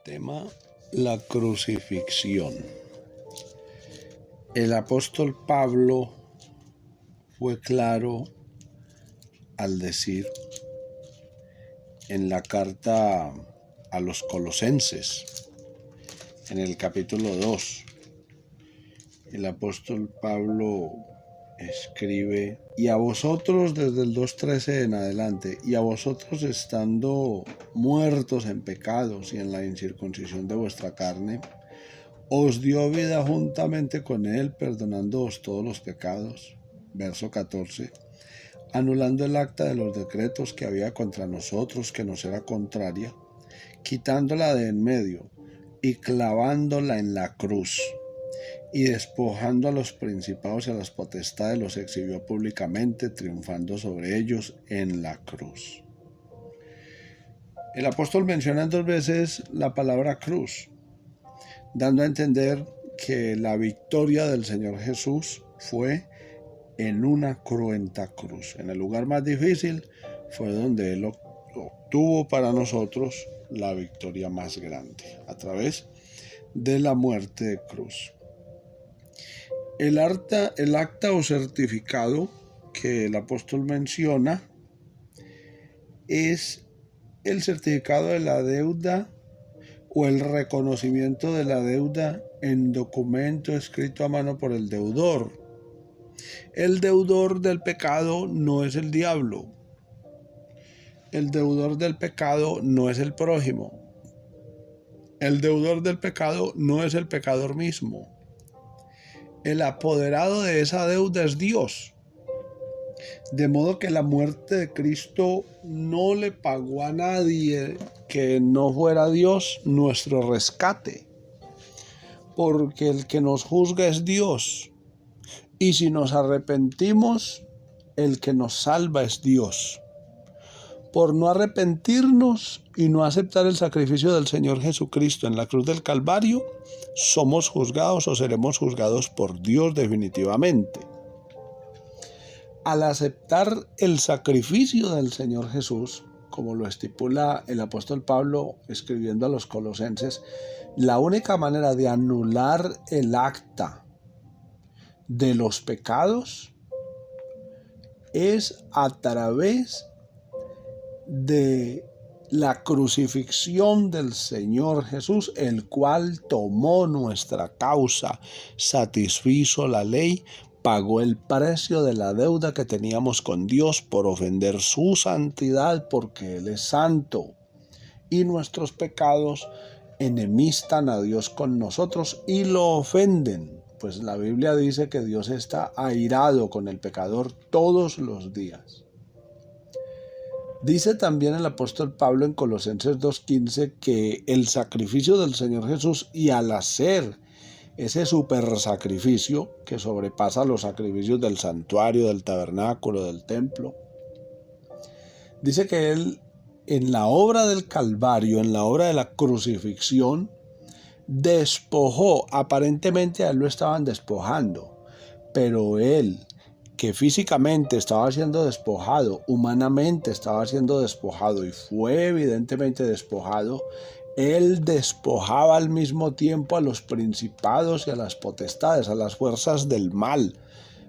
Tema: la crucifixión. El apóstol Pablo fue claro al decir en la carta a los Colosenses, en el capítulo 2, el apóstol Pablo escribe: y a vosotros, desde el 2:13 en adelante, y a vosotros estando muertos en pecados y en la incircuncisión de vuestra carne, os dio vida juntamente con él, perdonándoos todos los pecados. Verso 14. Anulando el acta de los decretos que había contra nosotros, que nos era contraria, quitándola de en medio y clavándola en la cruz, y despojando a los principados y a las potestades, los exhibió públicamente, triunfando sobre ellos en la cruz. El apóstol menciona 2 veces la palabra cruz, dando a entender que la victoria del Señor Jesús fue en una cruenta cruz. En el lugar más difícil fue donde Él obtuvo para nosotros la victoria más grande, a través de la muerte de cruz. El acta o certificado que el apóstol menciona es el certificado de la deuda o el reconocimiento de la deuda en documento escrito a mano por el deudor. El deudor del pecado no es el diablo. El deudor del pecado no es el prójimo. El deudor del pecado no es el pecador mismo. El apoderado de esa deuda es Dios. De modo que la muerte de Cristo no le pagó a nadie que no fuera Dios nuestro rescate, porque el que nos juzga es Dios, y si nos arrepentimos, el que nos salva es Dios. Por no arrepentirnos y no aceptar el sacrificio del Señor Jesucristo en la cruz del Calvario, somos juzgados o seremos juzgados por Dios definitivamente. Al aceptar el sacrificio del Señor Jesús, como lo estipula el apóstol Pablo escribiendo a los Colosenses, la única manera de anular el acta de los pecados es a través de la crucifixión del Señor Jesús, el cual tomó nuestra causa, satisfizo la ley, pagó el precio de la deuda que teníamos con Dios por ofender su santidad, porque Él es santo, y nuestros pecados enemistan a Dios con nosotros y lo ofenden, pues la Biblia dice que Dios está airado con el pecador todos los días. Dice también el apóstol Pablo en Colosenses 2:15 que el sacrificio del Señor Jesús, y al hacer ese super sacrificio que sobrepasa los sacrificios del santuario, del tabernáculo, del templo, dice que Él en la obra del Calvario, en la obra de la crucifixión, despojó, aparentemente a Él lo estaban despojando, pero Él, que físicamente estaba siendo despojado, humanamente estaba siendo despojado y fue evidentemente despojado, Él despojaba al mismo tiempo a los principados y a las potestades, a las fuerzas del mal,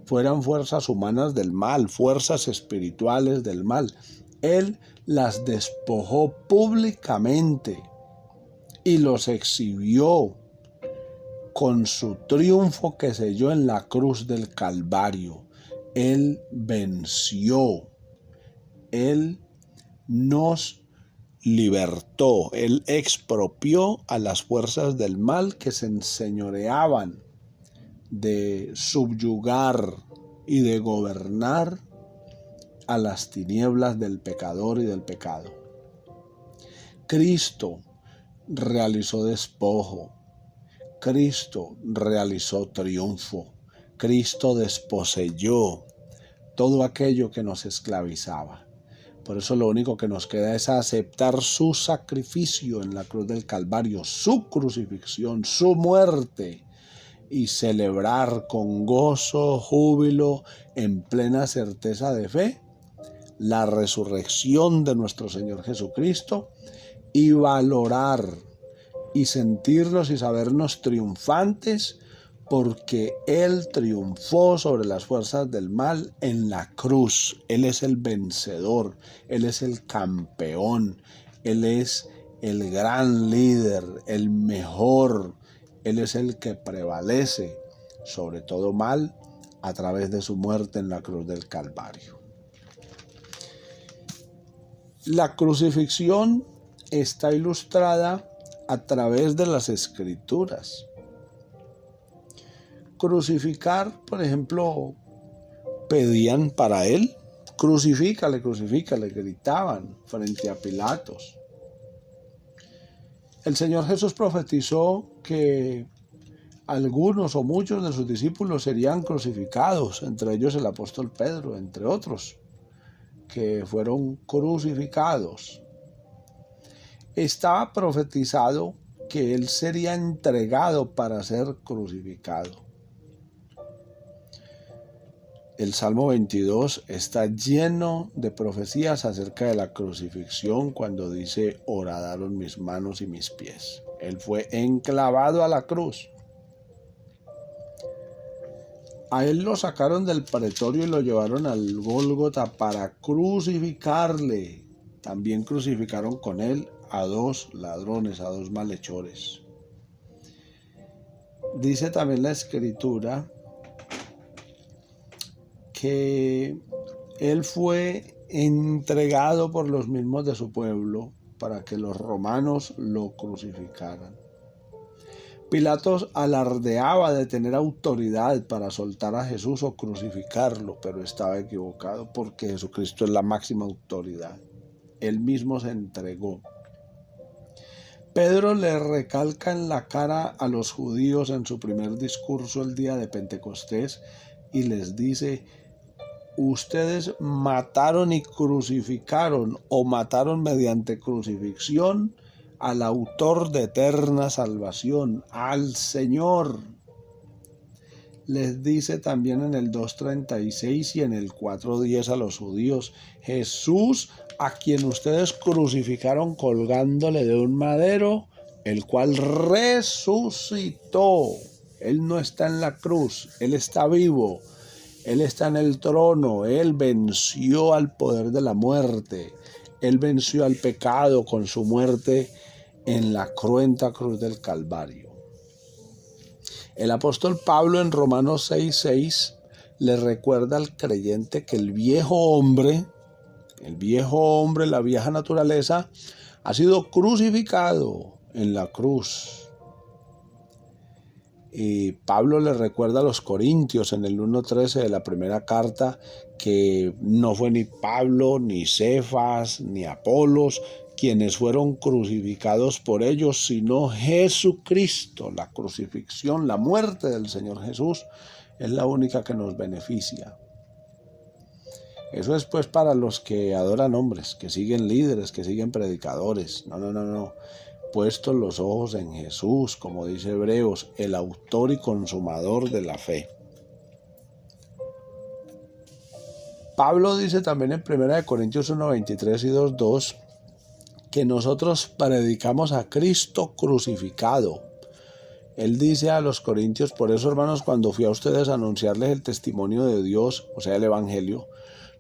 fueran fuerzas humanas del mal, fuerzas espirituales del mal. Él las despojó públicamente y los exhibió con su triunfo que selló en la cruz del Calvario. Él venció, Él nos libertó, Él expropió a las fuerzas del mal que se enseñoreaban de subyugar y de gobernar a las tinieblas del pecador y del pecado. Cristo realizó despojo, Cristo realizó triunfo, Cristo desposeyó todo aquello que nos esclavizaba. Por eso lo único que nos queda es aceptar su sacrificio en la cruz del Calvario, su crucifixión, su muerte, y celebrar con gozo, júbilo, en plena certeza de fe, la resurrección de nuestro Señor Jesucristo, y valorar y sentirnos y sabernos triunfantes, porque Él triunfó sobre las fuerzas del mal en la cruz. Él es el vencedor, Él es el campeón, Él es el gran líder, el mejor. Él es el que prevalece sobre todo mal a través de su muerte en la cruz del Calvario. La crucifixión está ilustrada a través de las Escrituras. Crucificar, por ejemplo, pedían para él, crucifícale, crucifícale, gritaban frente a Pilatos. El Señor Jesús profetizó que algunos o muchos de sus discípulos serían crucificados, entre ellos el apóstol Pedro, entre otros, que fueron crucificados. Estaba profetizado que él sería entregado para ser crucificado. El Salmo 22 está lleno de profecías acerca de la crucifixión cuando dice: horadaron mis manos y mis pies. Él fue enclavado a la cruz. A él lo sacaron del pretorio y lo llevaron al Gólgota para crucificarle. También crucificaron con él a 2 ladrones, a 2 malhechores. Dice también la Escritura que él fue entregado por los mismos de su pueblo para que los romanos lo crucificaran. Pilatos alardeaba de tener autoridad para soltar a Jesús o crucificarlo, pero estaba equivocado, porque Jesucristo es la máxima autoridad. Él mismo se entregó. Pedro le recalca en la cara a los judíos en su primer discurso el día de Pentecostés y les dice: ustedes mataron y crucificaron, o mataron mediante crucifixión, al autor de eterna salvación, al Señor. Les dice también en el 2:36 y en el 4:10 a los judíos: Jesús, a quien ustedes crucificaron colgándole de un madero, el cual resucitó. Él no está en la cruz, Él está vivo. Él está en el trono. Él venció al poder de la muerte. Él venció al pecado con su muerte en la cruenta cruz del Calvario. El apóstol Pablo en Romanos 6:6 le recuerda al creyente que el viejo hombre, la vieja naturaleza, ha sido crucificado en la cruz. Y Pablo le recuerda a los corintios en el 1:13 de la primera carta que no fue ni Pablo, ni Cefas, ni Apolos quienes fueron crucificados por ellos, sino Jesucristo. La crucifixión, la muerte del Señor Jesús es la única que nos beneficia. Eso es pues para los que adoran hombres, que siguen líderes, que siguen predicadores. No. Puestos los ojos en Jesús, como dice Hebreos, el autor y consumador de la fe. Pablo dice también en 1 Corintios 1:23 y 2:2 que nosotros predicamos a Cristo crucificado. Él dice a los corintios: por eso, hermanos, cuando fui a ustedes a anunciarles el testimonio de Dios, o sea, el evangelio,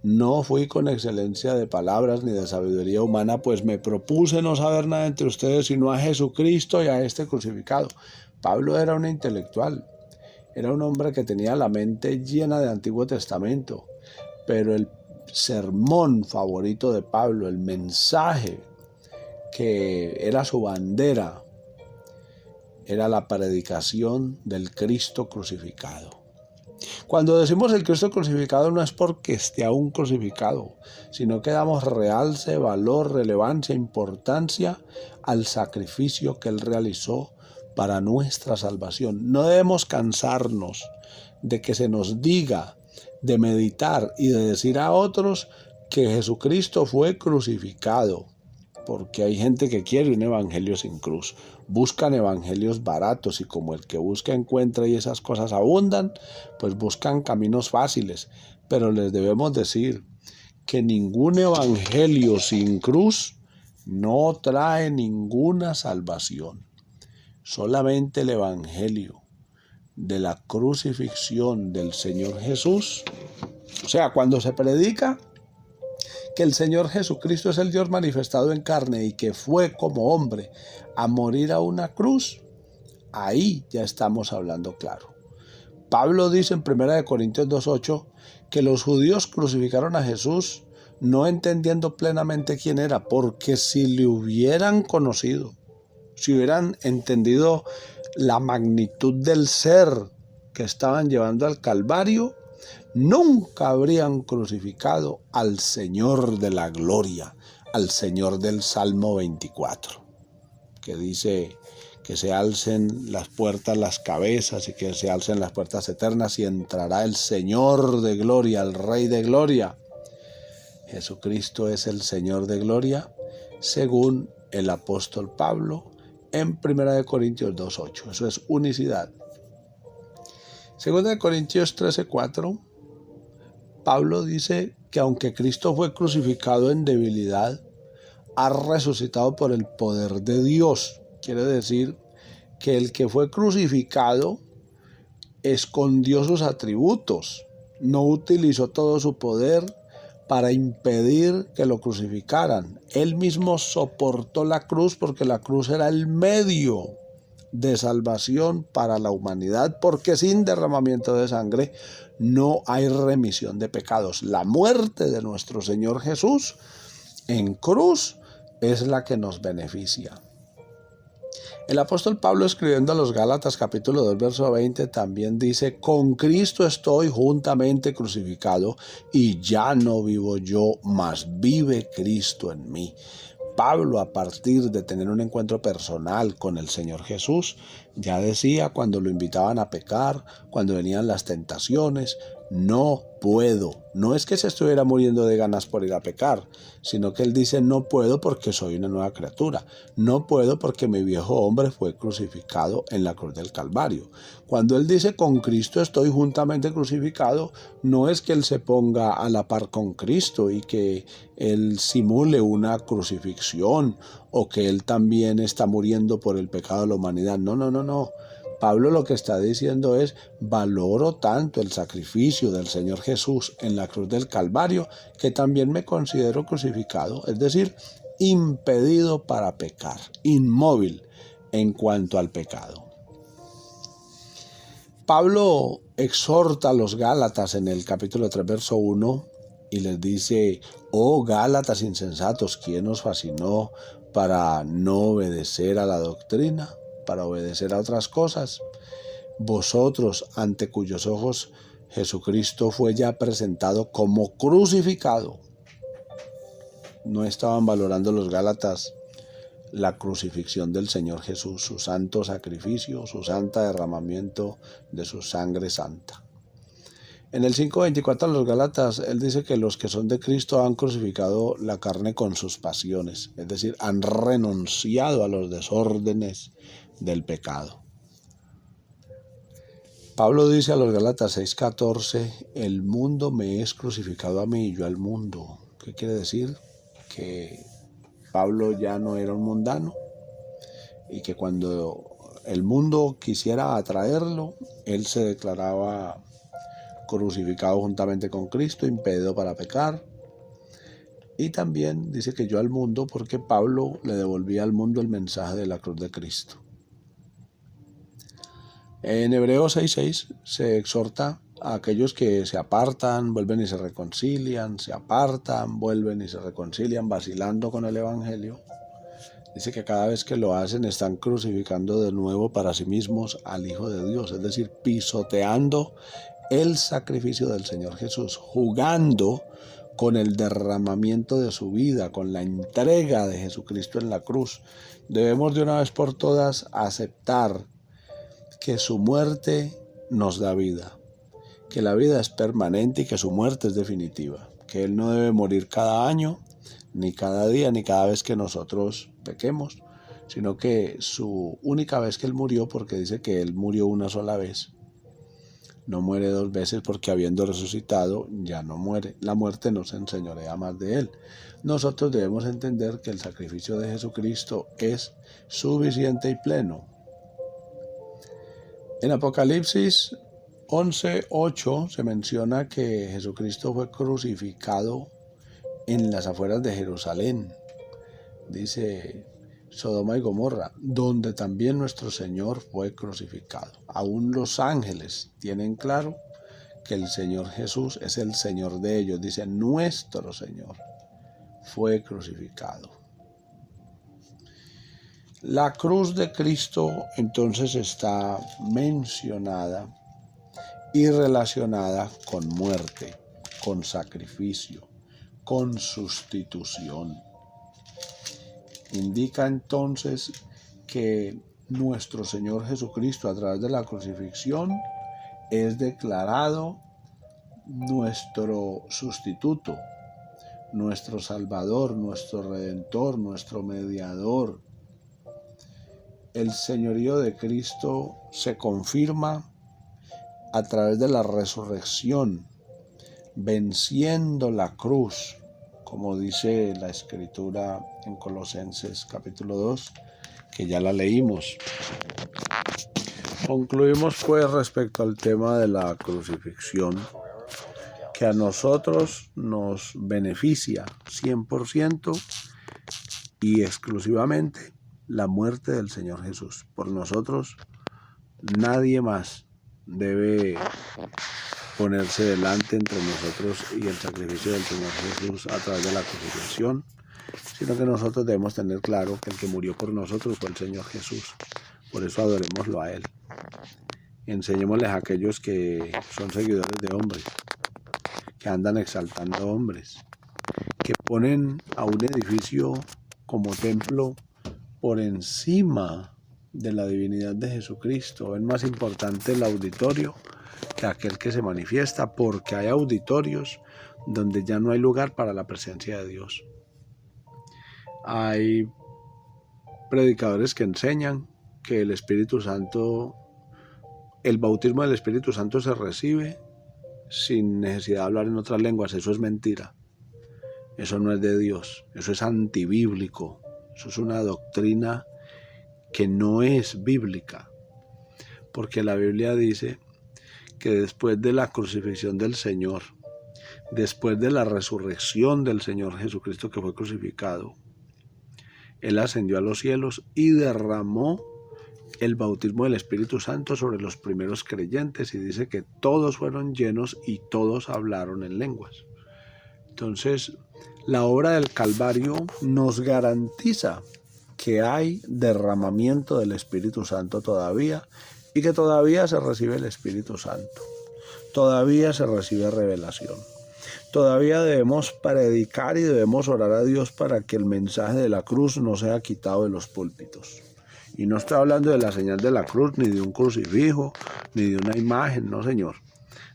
no fui con excelencia de palabras ni de sabiduría humana, pues me propuse no saber nada entre ustedes sino a Jesucristo y a este crucificado. Pablo era un intelectual, era un hombre que tenía la mente llena de Antiguo Testamento, pero el sermón favorito de Pablo, el mensaje que era su bandera, era la predicación del Cristo crucificado. Cuando decimos el Cristo crucificado no es porque esté aún crucificado, sino que damos realce, valor, relevancia, importancia al sacrificio que Él realizó para nuestra salvación. No debemos cansarnos de que se nos diga, de meditar y de decir a otros que Jesucristo fue crucificado, porque hay gente que quiere un evangelio sin cruz. Buscan evangelios baratos y como el que busca encuentra y esas cosas abundan, pues buscan caminos fáciles. Pero les debemos decir que ningún evangelio sin cruz no trae ninguna salvación. solamente el Evangelio de la crucifixión del Señor Jesús, o sea, cuando se predica que el Señor Jesucristo es el Dios manifestado en carne y que fue como hombre a morir a una cruz, ahí ya estamos hablando claro. Pablo dice en 1 Corintios 2:8 que los judíos crucificaron a Jesús no entendiendo plenamente quién era, porque si le hubieran conocido, si hubieran entendido la magnitud del ser que estaban llevando al Calvario, nunca habrían crucificado al Señor de la gloria, al Señor del Salmo 24, que dice que se alcen las puertas, las cabezas, y que se alcen las puertas eternas, y entrará el Señor de gloria, el Rey de gloria. Jesucristo es el Señor de gloria, según el apóstol Pablo en 1 Corintios 2:8. Eso es unicidad. 2 Corintios 13:4, Pablo dice que aunque Cristo fue crucificado en debilidad, ha resucitado por el poder de Dios. Quiere decir que el que fue crucificado escondió sus atributos, no utilizó todo su poder para impedir que lo crucificaran. Él mismo soportó la cruz porque la cruz era el medio de salvación para la humanidad, porque sin derramamiento de sangre no hay remisión de pecados. La muerte de nuestro Señor Jesús en cruz es la que nos beneficia. El apóstol Pablo, escribiendo a los Gálatas capítulo 2 verso 20, también dice: con Cristo estoy juntamente crucificado, y ya no vivo yo, mas vive Cristo en mí. Pablo, a partir de tener un encuentro personal con el Señor Jesús, ya decía cuando lo invitaban a pecar, cuando venían las tentaciones: no puedo. No es que se estuviera muriendo de ganas por ir a pecar, sino que él dice: no puedo porque soy una nueva criatura. No puedo porque mi viejo hombre fue crucificado en la cruz del Calvario. Cuando él dice: con Cristo estoy juntamente crucificado, no es que él se ponga a la par con Cristo y que él simule una crucifixión o que él también está muriendo por el pecado de la humanidad. No. Pablo lo que está diciendo es: valoro tanto el sacrificio del Señor Jesús en la cruz del Calvario que también me considero crucificado, es decir, impedido para pecar, inmóvil en cuanto al pecado. Pablo exhorta a los Gálatas en el capítulo 3 verso 1 y les dice: oh Gálatas insensatos, ¿quién os fascinó para no obedecer a la doctrina, para obedecer a otras cosas? Vosotros, ante cuyos ojos Jesucristo fue ya presentado como crucificado. No estaban valorando los Gálatas la crucifixión del Señor Jesús, su santo sacrificio, su santo derramamiento de su sangre santa. En el 5:24 a los Gálatas, él dice que los que son de Cristo han crucificado la carne con sus pasiones, es decir, han renunciado a los desórdenes del pecado. Pablo dice a los Gálatas 6:14, el mundo me es crucificado a mí y yo al mundo. ¿Qué quiere decir? Que Pablo ya no era un mundano y que cuando el mundo quisiera atraerlo, él se declaraba crucificado juntamente con Cristo, impedido para pecar. Y también dice que yo al mundo, porque Pablo le devolvía al mundo el mensaje de la cruz de Cristo. En Hebreos 6:6 se exhorta a aquellos que se apartan, vuelven y se reconcilian, se apartan, vuelven y se reconcilian, vacilando con el Evangelio. Dice que cada vez que lo hacen están crucificando de nuevo para sí mismos al Hijo de Dios, es decir, pisoteando el sacrificio del Señor Jesús, jugando con el derramamiento de su vida, con la entrega de Jesucristo en la cruz. Debemos de una vez por todas aceptar que su muerte nos da vida, que la vida es permanente y que su muerte es definitiva, que Él no debe morir cada año, ni cada día, ni cada vez que nosotros pequemos, sino que su única vez que Él murió, porque dice que Él murió una sola vez, no muere dos veces, porque habiendo resucitado ya no muere. La muerte no se enseñorea más de Él. Nosotros debemos entender que el sacrificio de Jesucristo es suficiente y pleno En Apocalipsis 11:8 se menciona que Jesucristo fue crucificado en las afueras de Jerusalén. Dice Sodoma y Gomorra, donde también nuestro Señor fue crucificado. Aún los ángeles tienen claro que el Señor Jesús es el Señor de ellos. Dice, nuestro Señor fue crucificado. La cruz de Cristo entonces está mencionada y relacionada con muerte, con sacrificio, con sustitución. Indica entonces que nuestro Señor Jesucristo, a través de la crucifixión, es declarado nuestro sustituto, nuestro Salvador, nuestro Redentor, nuestro Mediador. El señorío de Cristo se confirma a través de la resurrección, venciendo la cruz, como dice la Escritura en Colosenses capítulo 2, que ya la leímos. Concluimos pues respecto al tema de la crucifixión, que a nosotros nos beneficia 100% y exclusivamente la muerte del Señor Jesús. Por nosotros nadie más debe ponerse delante entre nosotros y el sacrificio del Señor Jesús a través de la crucifixión, sino que nosotros debemos tener claro que el que murió por nosotros fue el Señor Jesús. Por eso adorémoslo a Él. Enseñémosles a aquellos que son seguidores de hombres, que andan exaltando hombres, que ponen a un edificio como templo por encima de la divinidad de Jesucristo. Es más importante el auditorio que aquel que se manifiesta, porque hay auditorios donde ya no hay lugar para la presencia de Dios. Hay predicadores que enseñan que el Espíritu Santo, el bautismo del Espíritu Santo se recibe sin necesidad de hablar en otras lenguas. Eso es mentira. Eso no es de Dios. Eso es antibíblico. Eso es una doctrina que no es bíblica. Porque la Biblia dice que después de la crucifixión del Señor, después de la resurrección del Señor Jesucristo que fue crucificado, Él ascendió a los cielos y derramó el bautismo del Espíritu Santo sobre los primeros creyentes, y dice que todos fueron llenos y todos hablaron en lenguas. Entonces, la obra del Calvario nos garantiza que hay derramamiento del Espíritu Santo todavía, y que todavía se recibe el Espíritu Santo, todavía se recibe revelación. Todavía debemos predicar y debemos orar a Dios para que el mensaje de la cruz no sea quitado de los púlpitos. Y no estoy hablando de la señal de la cruz, ni de un crucifijo, ni de una imagen, no, Señor.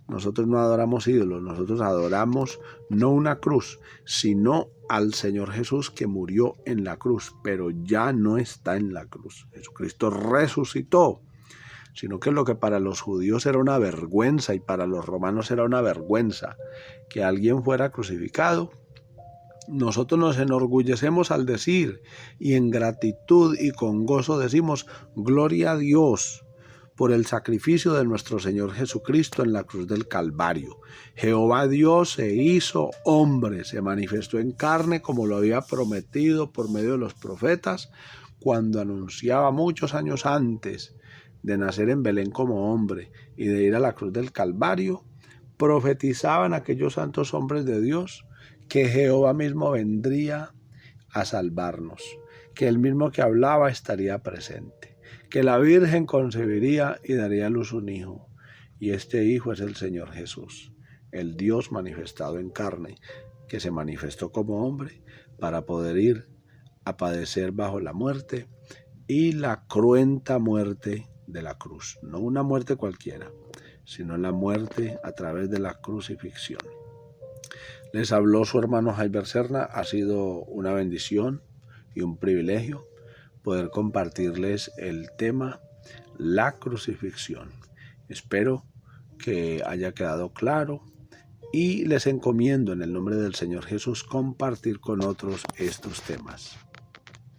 Nosotros no adoramos ídolos, nosotros adoramos no una cruz, sino al Señor Jesús que murió en la cruz, pero ya no está en la cruz. Jesucristo resucitó, sino que lo que para los judíos era una vergüenza y para los romanos era una vergüenza que alguien fuera crucificado, nosotros nos enorgullecemos al decir, y en gratitud y con gozo decimos, gloria a Dios por el sacrificio de nuestro Señor Jesucristo en la cruz del Calvario. Jehová Dios se hizo hombre, se manifestó en carne como lo había prometido por medio de los profetas, cuando anunciaba muchos años antes de nacer en Belén como hombre y de ir a la cruz del Calvario. Profetizaban aquellos santos hombres de Dios que Jehová mismo vendría a salvarnos, que el mismo que hablaba estaría presente, que la Virgen concebiría y daría a luz un hijo, y este hijo es el Señor Jesús, el Dios manifestado en carne, que se manifestó como hombre para poder ir a padecer bajo la muerte y la cruenta muerte de la cruz, no una muerte cualquiera, sino la muerte a través de la crucifixión. Les habló su hermano Jaiber Serna. Ha sido una bendición y un privilegio poder compartirles el tema, la crucifixión. Espero que haya quedado claro y les encomiendo en el nombre del Señor Jesús compartir con otros estos temas.